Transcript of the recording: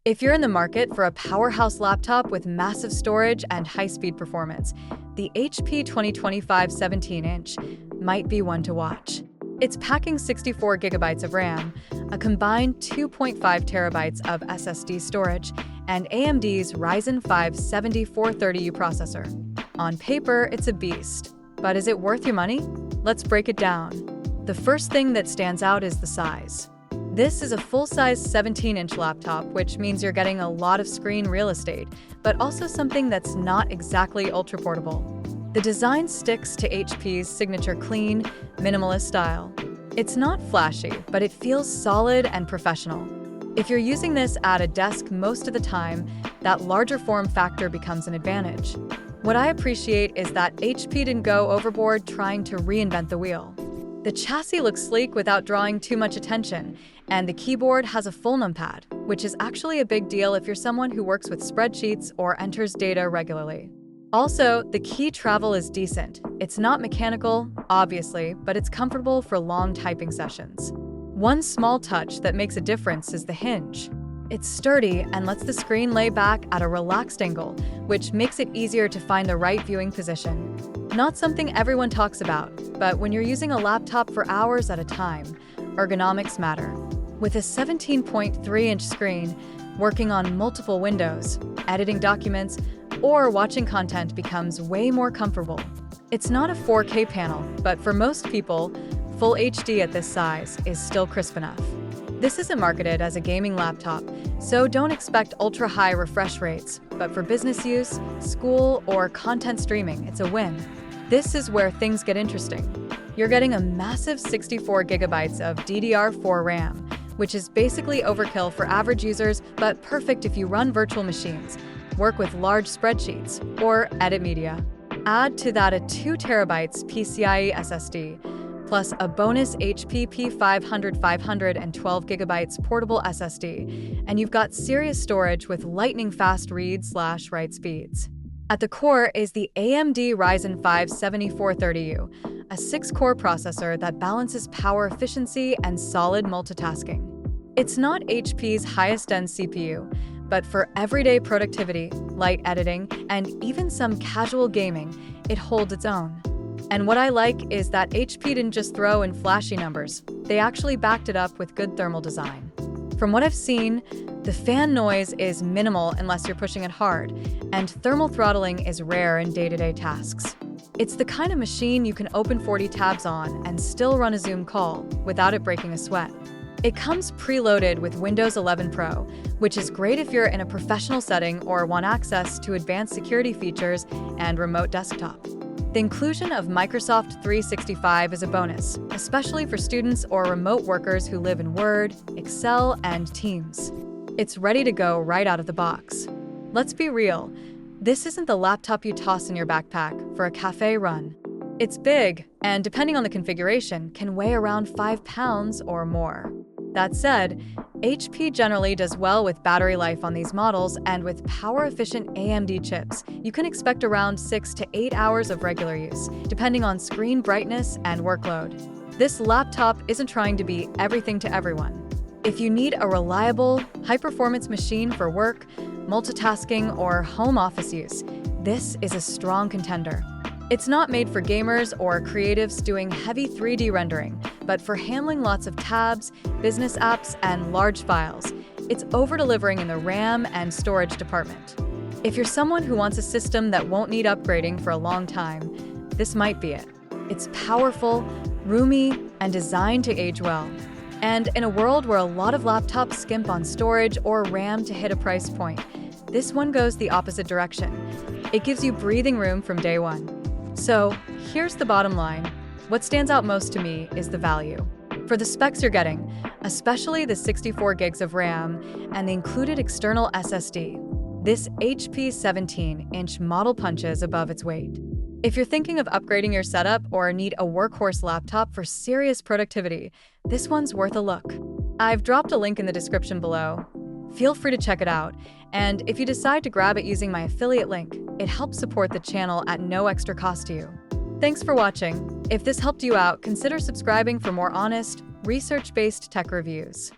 If you're in the market for a powerhouse laptop with massive storage and high-speed performance, the HP 2025 17-inch might be one to watch. It's packing 64 gigabytes of RAM, a combined 2.5 terabytes of SSD storage, and AMD's Ryzen 5 7430U processor. On paper, it's a beast. But is it worth your money? Let's break it down. The first thing that stands out is the size. This is a full-size 17-inch laptop, which means you're getting a lot of screen real estate, but also something that's not exactly ultra-portable. The design sticks to HP's signature clean, minimalist style. It's not flashy, but it feels solid and professional. If you're using this at a desk most of the time, that larger form factor becomes an advantage. What I appreciate is that HP didn't go overboard trying to reinvent the wheel. The chassis looks sleek without drawing too much attention, and the keyboard has a full numpad, which is actually a big deal if you're someone who works with spreadsheets or enters data regularly. Also, the key travel is decent. It's not mechanical, obviously, but it's comfortable for long typing sessions. One small touch that makes a difference is the hinge. It's sturdy and lets the screen lay back at a relaxed angle, which makes it easier to find the right viewing position. Not something everyone talks about, but when you're using a laptop for hours at a time, ergonomics matter. With a 17.3-inch screen, working on multiple windows, editing documents, or watching content becomes way more comfortable. It's not a 4K panel, but for most people, Full HD at this size is still crisp enough. This isn't marketed as a gaming laptop, so don't expect ultra-high refresh rates, but for business use, school, or content streaming, it's a win. This is where things get interesting. You're getting a massive 64 gigabytes of DDR4 RAM, which is basically overkill for average users, but perfect if you run virtual machines, work with large spreadsheets, or edit media. Add to that a 2 terabytes PCIe SSD, plus a bonus HP P500 512 gigabytes Portable SSD, and you've got serious storage with lightning-fast read/write speeds. At the core is the AMD Ryzen 5 7430U, a 6-core processor that balances power efficiency and solid multitasking. It's not HP's highest-end CPU, but for everyday productivity, light editing, and even some casual gaming, it holds its own. And what I like is that HP didn't just throw in flashy numbers, they actually backed it up with good thermal design. From what I've seen, the fan noise is minimal unless you're pushing it hard, and thermal throttling is rare in day-to-day tasks. It's the kind of machine you can open 40 tabs on and still run a Zoom call without it breaking a sweat. It comes preloaded with Windows 11 Pro, which is great if you're in a professional setting or want access to advanced security features and remote desktop. The inclusion of Microsoft 365 is a bonus, especially for students or remote workers who live in Word, Excel, and Teams. It's ready to go right out of the box. Let's be real, this isn't the laptop you toss in your backpack for a cafe run. It's big, and depending on the configuration, can weigh around 5 pounds or more. That said, HP generally does well with battery life on these models, and with power-efficient AMD chips, you can expect around 6 to 8 hours of regular use, depending on screen brightness and workload. This laptop isn't trying to be everything to everyone. If you need a reliable, high-performance machine for work, multitasking, or home office use, this is a strong contender. It's not made for gamers or creatives doing heavy 3D rendering, but for handling lots of tabs, business apps, and large files. It's over-delivering in the RAM and storage department. If you're someone who wants a system that won't need upgrading for a long time, this might be it. It's powerful, roomy, and designed to age well. And in a world where a lot of laptops skimp on storage or RAM to hit a price point, this one goes the opposite direction. It gives you breathing room from day one. So, here's the bottom line. What stands out most to me is the value. For the specs you're getting, especially the 64 gigs of RAM and the included external SSD, this HP 17-inch model punches above its weight. If you're thinking of upgrading your setup or need a workhorse laptop for serious productivity, this one's worth a look. I've dropped a link in the description below. Feel free to check it out, and if you decide to grab it using my affiliate link, it helps support the channel at no extra cost to you. Thanks for watching. If this helped you out, consider subscribing for more honest, research-based tech reviews.